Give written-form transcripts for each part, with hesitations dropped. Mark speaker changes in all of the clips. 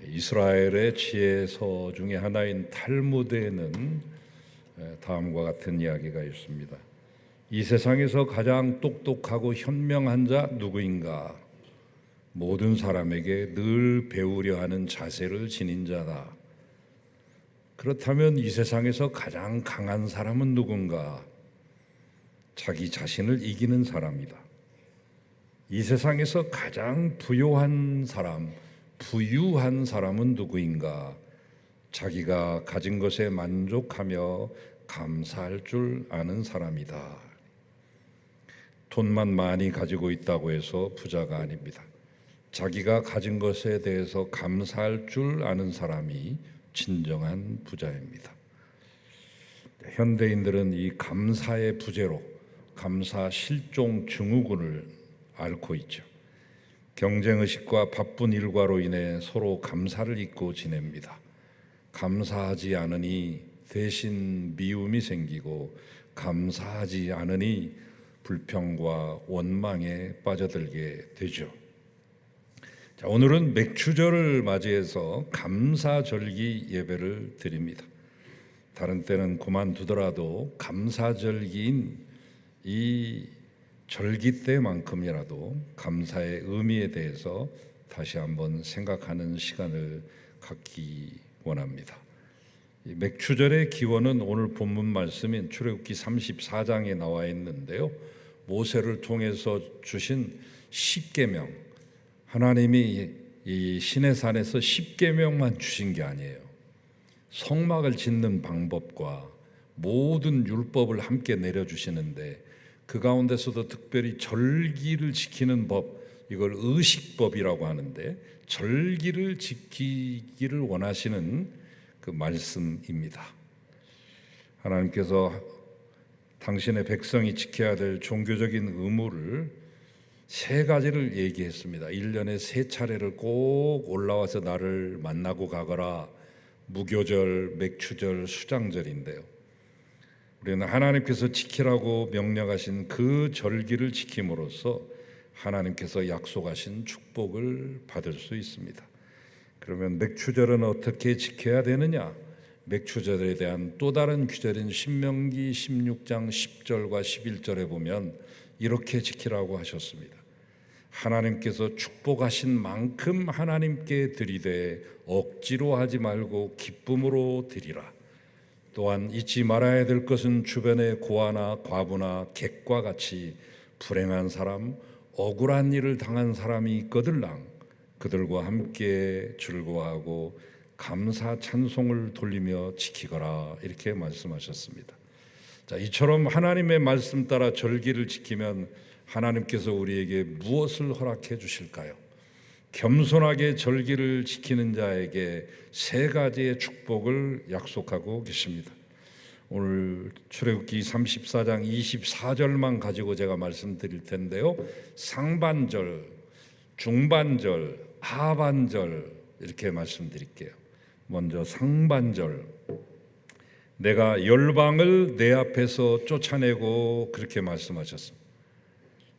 Speaker 1: 이스라엘의 지혜서 중에 하나인 탈무드에는 다음과 같은 이야기가 있습니다. 이 세상에서 가장 똑똑하고 현명한 자 누구인가? 모든 사람에게 늘 배우려 하는 자세를 지닌 자다. 그렇다면 이 세상에서 가장 강한 사람은 누군가? 자기 자신을 이기는 사람이다. 이 세상에서 가장 부유한 사람은 누구인가? 자기가 가진 것에 만족하며 감사할 줄 아는 사람이다. 돈만 많이 가지고 있다고 해서 부자가 아닙니다. 자기가 가진 것에 대해서 감사할 줄 아는 사람이 진정한 부자입니다. 현대인들은 이 감사의 부재로 감사 실종 증후군을 앓고 있죠. 경쟁의식과 바쁜 일과로 인해 서로 감사를 잊고 지냅니다. 감사하지 않으니 대신 미움이 생기고 감사하지 않으니 불평과 원망에 빠져들게 되죠. 자, 오늘은 맥추절을 맞이해서 감사절기 예배를 드립니다. 다른 때는 그만두더라도 감사절기인 이 절기 때만큼이라도 감사의 의미에 대해서 다시 한번 생각하는 시간을 갖기 원합니다. 이 맥추절의 기원은 오늘 본문 말씀인 출애굽기 34장에 나와 있는데요. 모세를 통해서 주신 십계명, 하나님이 이 시내산에서 십계명만 주신 게 아니에요. 성막을 짓는 방법과 모든 율법을 함께 내려주시는데 그 가운데서도 특별히 절기를 지키는 법, 이걸 의식법이라고 하는데 절기를 지키기를 원하시는 그 말씀입니다. 하나님께서 당신의 백성이 지켜야 될 종교적인 의무를 세 가지를 얘기했습니다. 1년에 세 차례를 꼭 올라와서 나를 만나고 가거라. 무교절, 맥추절, 수장절인데요. 우리는 하나님께서 지키라고 명령하신 그 절기를 지킴으로써 하나님께서 약속하신 축복을 받을 수 있습니다. 그러면 맥추절은 어떻게 지켜야 되느냐? 맥추절에 대한 또 다른 규절인 신명기 16장 10절과 11절에 보면 이렇게 지키라고 하셨습니다. 하나님께서 축복하신 만큼 하나님께 드리되 억지로 하지 말고 기쁨으로 드리라. 또한 잊지 말아야 될 것은 주변의 고아나 과부나 객과 같이 불행한 사람, 억울한 일을 당한 사람이 있거들랑 그들과 함께 즐거워하고 감사 찬송을 돌리며 지키거라. 이렇게 말씀하셨습니다. 자, 이처럼 하나님의 말씀 따라 절기를 지키면 하나님께서 우리에게 무엇을 허락해 주실까요? 겸손하게 절기를 지키는 자에게 세 가지의 축복을 약속하고 계십니다. 오늘 출애굽기 34장 24절만 가지고 제가 말씀드릴 텐데요. 상반절, 중반절, 하반절 이렇게 말씀드릴게요. 먼저 상반절. 내가 열방을 내 앞에서 쫓아내고 그렇게 말씀하셨습니다.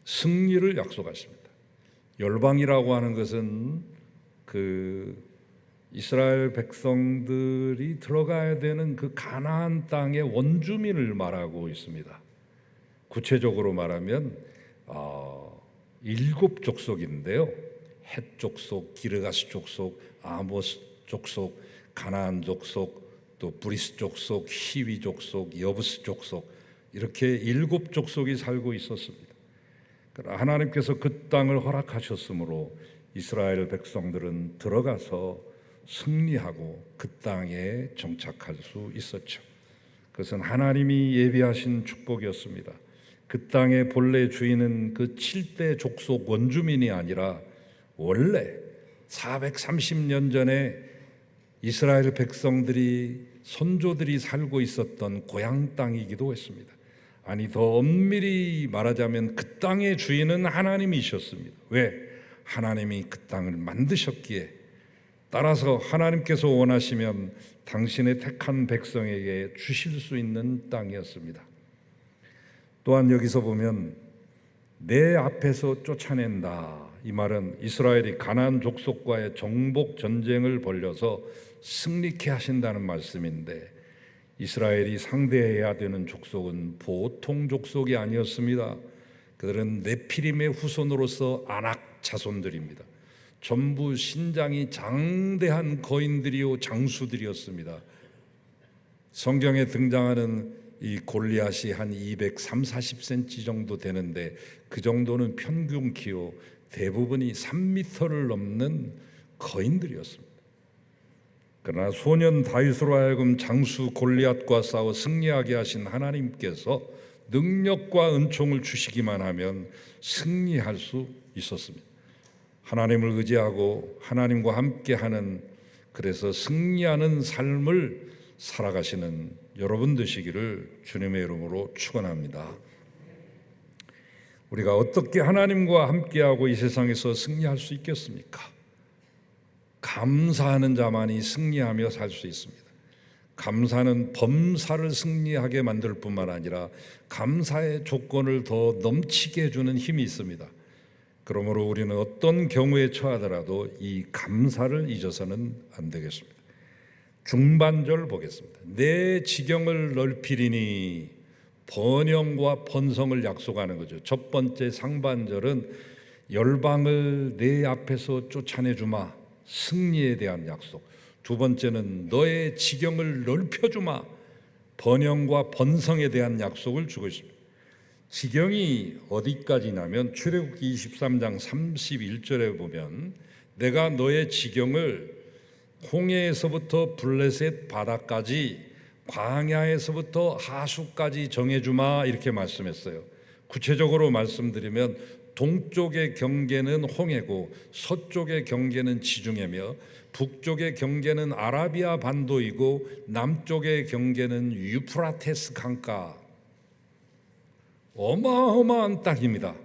Speaker 1: 승리를 약속하십니다. 열방이라고 하는 것은 그 이스라엘 백성들이 들어가야 되는 그 가나안 땅의 원주민을 말하고 있습니다. 구체적으로 말하면 7 족속인데요. 헷 족속, 기르가스 족속, 아모스 족속, 가나안 족속, 또 브리스 족속, 히위 족속, 여부스 족속, 이렇게 7 족속이 살고 있었습니다. 하나님께서 그 땅을 허락하셨으므로 이스라엘 백성들은 들어가서 승리하고 그 땅에 정착할 수 있었죠. 그것은 하나님이 예비하신 축복이었습니다. 그 땅의 본래 주인은 그 7대 족속 원주민이 아니라 원래 430년 전에 이스라엘 백성들이 선조들이 살고 있었던 고향 땅이기도 했습니다. 아니, 더 엄밀히 말하자면 그 땅의 주인은 하나님이셨습니다. 왜? 하나님이 그 땅을 만드셨기에, 따라서 하나님께서 원하시면 당신의 택한 백성에게 주실 수 있는 땅이었습니다. 또한 여기서 보면 내 앞에서 쫓아낸다, 이 말은 이스라엘이 가나안 족속과의 정복 전쟁을 벌여서 승리케 하신다는 말씀인데, 이스라엘이 상대해야 되는 족속은 보통 족속이 아니었습니다. 그들은 네피림의 후손으로서 아낙 자손들입니다. 전부 신장이 장대한 거인들이요 장수들이었습니다. 성경에 등장하는 이 골리앗이 한 230-40cm 정도 되는데, 그 정도는 평균 키요, 대부분이 3m를 넘는 거인들이었습니다. 그러나 소년 다윗으로 하여금 장수 골리앗과 싸워 승리하게 하신 하나님께서 능력과 은총을 주시기만 하면 승리할 수 있었습니다. 하나님을 의지하고 하나님과 함께하는, 그래서 승리하는 삶을 살아가시는 여러분 되시기를 주님의 이름으로 축원합니다. 우리가 어떻게 하나님과 함께하고 이 세상에서 승리할 수 있겠습니까? 감사하는 자만이 승리하며 살 수 있습니다. 감사는 범사를 승리하게 만들 뿐만 아니라 감사의 조건을 더 넘치게 해주는 힘이 있습니다. 그러므로 우리는 어떤 경우에 처하더라도 이 감사를 잊어서는 안 되겠습니다. 중반절 보겠습니다. 내 지경을 넓히리니, 번영과 번성을 약속하는 거죠. 첫 번째 상반절은 열방을 내 앞에서 쫓아내주마, 승리에 대한 약속. 두 번째는 너의 지경을 넓혀주마, 번영과 번성에 대한 약속을 주고 있습니다. 지경이 어디까지냐면 출애굽기 23장 31절에 보면, 내가 너의 지경을 홍해에서부터 블레셋 바다까지, 광야에서부터 하수까지 정해주마, 이렇게 말씀했어요. 구체적으로 말씀드리면 동쪽의 경계는 홍해고, 서쪽의 경계는 지중해며, 북쪽의 경계는 아라비아 반도이고, 남쪽의 경계는 유프라테스 강가. 어마어마한 땅입니다.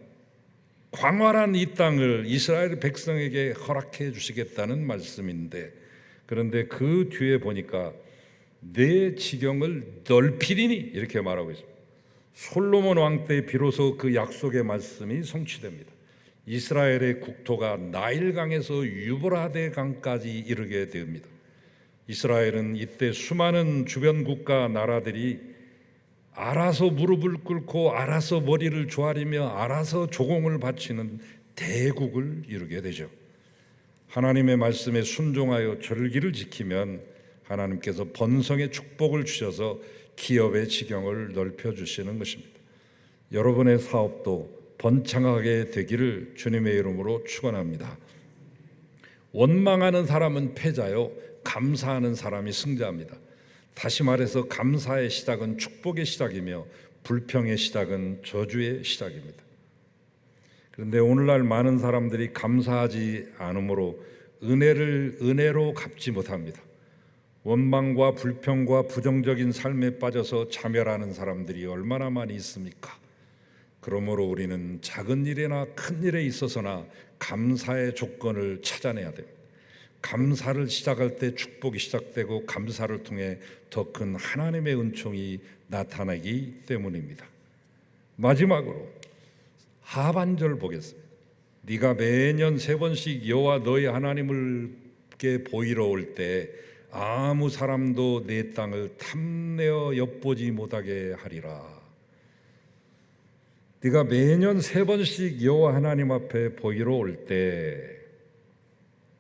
Speaker 1: 광활한 이 땅을 이스라엘 백성에게 허락해 주시겠다는 말씀인데, 그런데 그 뒤에 보니까 내 지경을 넓히리니, 이렇게 말하고 있습니다. 솔로몬 왕 때 비로소 그 약속의 말씀이 성취됩니다. 이스라엘의 국토가 나일강에서 유브라데 강까지 이르게 됩니다. 이스라엘은 이때 수많은 주변 국가 나라들이 알아서 무릎을 꿇고 알아서 머리를 조아리며 알아서 조공을 바치는 대국을 이루게 되죠. 하나님의 말씀에 순종하여 절기를 지키면 하나님께서 번성의 축복을 주셔서 기업의 지경을 넓혀주시는 것입니다. 여러분의 사업도 번창하게 되기를 주님의 이름으로 축원합니다. 원망하는 사람은 패자요, 감사하는 사람이 승자입니다. 다시 말해서 감사의 시작은 축복의 시작이며 불평의 시작은 저주의 시작입니다. 그런데 오늘날 많은 사람들이 감사하지 않으므로 은혜로 갚지 못합니다. 원망과 불평과 부정적인 삶에 빠져서 자멸하는 사람들이 얼마나 많이 있습니까? 그러므로 우리는 작은 일이나 큰 일에 있어서나 감사의 조건을 찾아내야 됩니다. 감사를 시작할 때 축복이 시작되고, 감사를 통해 더 큰 하나님의 은총이 나타나기 때문입니다. 마지막으로 하반절 보겠습니다. 네가 매년 3번씩 여호와 너희 하나님께 보이러 올 때 아무 사람도 내 땅을 탐내어 엿보지 못하게 하리라. 네가 매년 3번씩 여호와 하나님 앞에 보이러 올 때,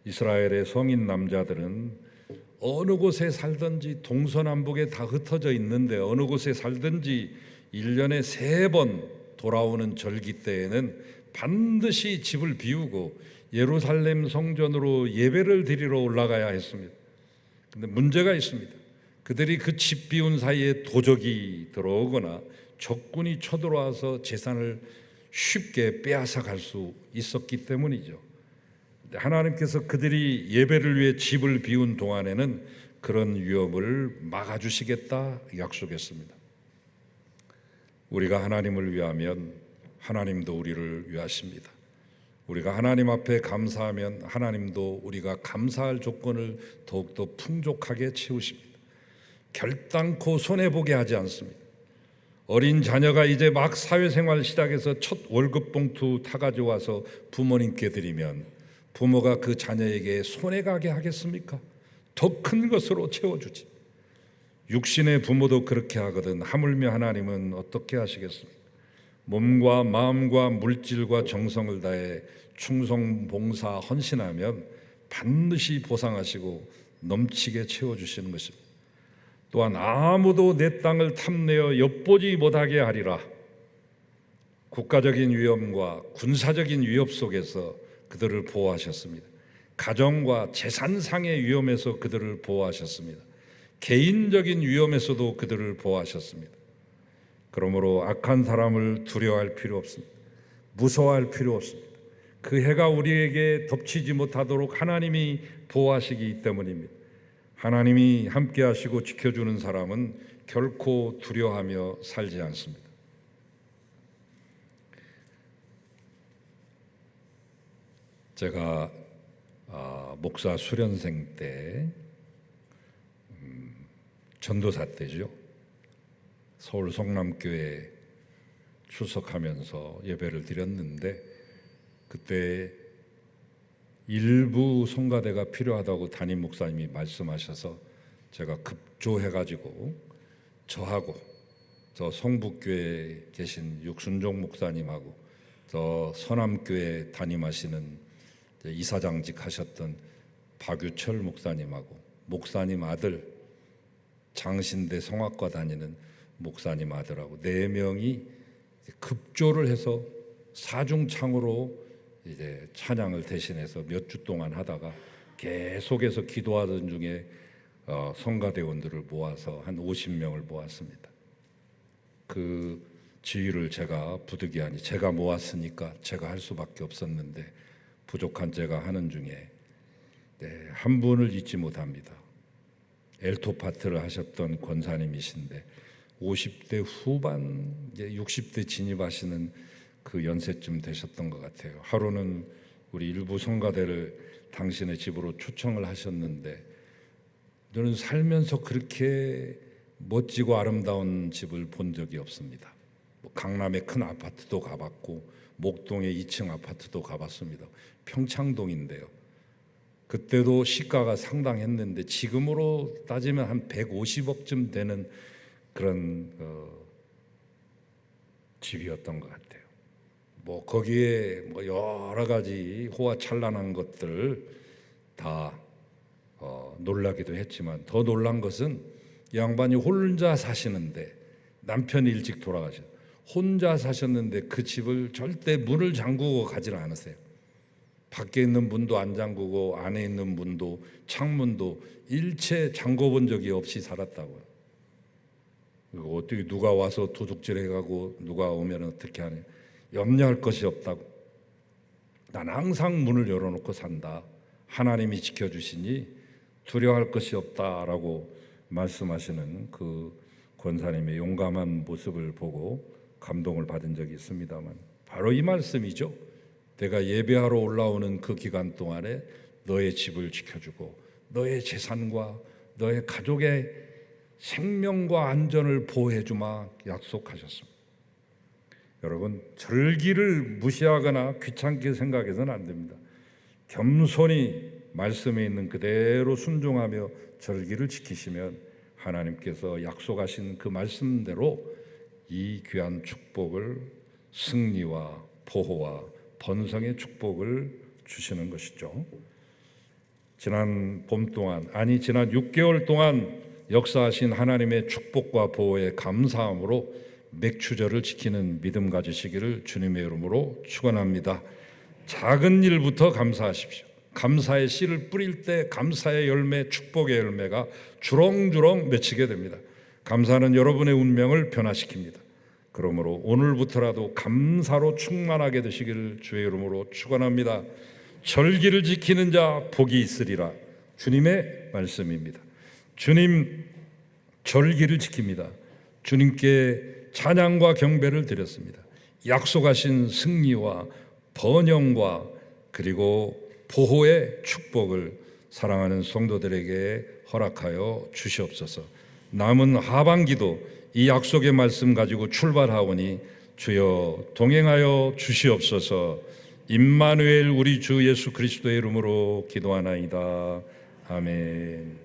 Speaker 1: 이스라엘의 성인 남자들은 어느 곳에 살든지 동서남북에 다 흩어져 있는데, 어느 곳에 살든지 1년에 3번 돌아오는 절기 때에는 반드시 집을 비우고 예루살렘 성전으로 예배를 드리러 올라가야 했습니다. 그런데 문제가 있습니다. 그들이 그 집 비운 사이에 도적이 들어오거나 적군이 쳐들어와서 재산을 쉽게 빼앗아 갈 수 있었기 때문이죠. 하나님께서 그들이 예배를 위해 집을 비운 동안에는 그런 위협을 막아주시겠다 약속했습니다. 우리가 하나님을 위하면 하나님도 우리를 위하십니다. 우리가 하나님 앞에 감사하면 하나님도 우리가 감사할 조건을 더욱더 풍족하게 채우십니다. 결단코 손해보게 하지 않습니다. 어린 자녀가 이제 막 사회생활 시작해서 첫 월급 봉투 타가지고 와서 부모님께 드리면 부모가 그 자녀에게 손해 가게 하겠습니까? 더 큰 것으로 채워주지. 육신의 부모도 그렇게 하거든 하물며 하나님은 어떻게 하시겠습니까? 몸과 마음과 물질과 정성을 다해 충성, 봉사, 헌신하면 반드시 보상하시고 넘치게 채워주시는 것입니다. 또한 아무도 내 땅을 탐내어 엿보지 못하게 하리라. 국가적인 위험과 군사적인 위협 속에서 그들을 보호하셨습니다. 가정과 재산상의 위험에서 그들을 보호하셨습니다. 개인적인 위험에서도 그들을 보호하셨습니다. 그러므로 악한 사람을 두려워할 필요 없습니다. 무서워할 필요 없습니다. 그 해가 우리에게 덮치지 못하도록 하나님이 보호하시기 때문입니다. 하나님이 함께 하시고 지켜주는 사람은 결코 두려워하며 살지 않습니다. 제가 목사 수련생 때 전도사 때죠. 서울 성남교회 출석하면서 예배를 드렸는데 그때 일부 성가대가 필요하다고 담임 목사님이 말씀하셔서 제가 급조해가지고 저하고 저 성북교회에 계신 육순종 목사님하고 저 서남교회 담임하시는 이사장직 하셨던 박유철 목사님하고 목사님 아들 장신대 성악과 다니는 목사님 아들하고 4명이 급조를 해서 사중창으로 이제 찬양을 대신해서 몇 주 동안 하다가 계속해서 기도하던 중에 성가대원들을 모아서 한 50명을 모았습니다. 그 지휘를 제가 부득이하니 제가 모았으니까 제가 할 수밖에 없었는데 부족한 제가 하는 중에 한 분을 잊지 못합니다. 엘토 파트를 하셨던 권사님이신데 50대 후반 이제 60대 진입하시는 그 연세쯤 되셨던 것 같아요. 하루는 우리 일부 성가대를 당신의 집으로 초청을 하셨는데 저는 살면서 그렇게 멋지고 아름다운 집을 본 적이 없습니다. 강남의 큰 아파트도 가봤고 목동의 2층 아파트도 가봤습니다. 평창동인데요. 그때도 시가가 상당했는데 지금으로 따지면 한 150억쯤 되는 그런 집이었던 것 같아요. 거기에 여러 가지 호화찬란한 것들 다 놀라기도 했지만 더 놀란 것은 이 양반이 혼자 사시는데 남편이 일찍 돌아가셨어요. 혼자 사셨는데 그 집을 절대 문을 잠그고 가지를 않으세요. 밖에 있는 문도 안 잠그고 안에 있는 문도 창문도 일체 잠궈본 적이 없이 살았다고요. 어떻게 누가 와서 도둑질 해가고 누가 오면 어떻게 하냐. 염려할 것이 없다고. 난 항상 문을 열어놓고 산다. 하나님이 지켜주시니 두려워할 것이 없다라고 말씀하시는 그 권사님의 용감한 모습을 보고 감동을 받은 적이 있습니다만 바로 이 말씀이죠. 내가 예배하러 올라오는 그 기간 동안에 너의 집을 지켜주고 너의 재산과 너의 가족의 생명과 안전을 보호해주마 약속하셨습니다. 여러분, 절기를 무시하거나 귀찮게 생각해서는 안 됩니다. 겸손히 말씀에 있는 그대로 순종하며 절기를 지키시면 하나님께서 약속하신 그 말씀대로 이 귀한 축복을 승리와 보호와 번성의 축복을 주시는 것이죠. 지난 봄 동안 지난 6개월 동안 역사하신 하나님의 축복과 보호에 감사함으로 맥추절을 지키는 믿음 가지시기를 주님의 이름으로 축원합니다. 작은 일부터 감사하십시오. 감사의 씨를 뿌릴 때 감사의 열매, 축복의 열매가 주렁주렁 맺히게 됩니다. 감사는 여러분의 운명을 변화시킵니다. 그러므로 오늘부터라도 감사로 충만하게 되시기를 주의 이름으로 축원합니다. 절기를 지키는 자 복이 있으리라. 주님의 말씀입니다. 주님 절기를 지킵니다. 주님께 찬양과 경배를 드렸습니다. 약속하신 승리와 번영과 그리고 보호의 축복을 사랑하는 성도들에게 허락하여 주시옵소서. 남은 하반기도 이 약속의 말씀 가지고 출발하오니 주여 동행하여 주시옵소서. 임마누엘 우리 주 예수 그리스도의 이름으로 기도하나이다. 아멘.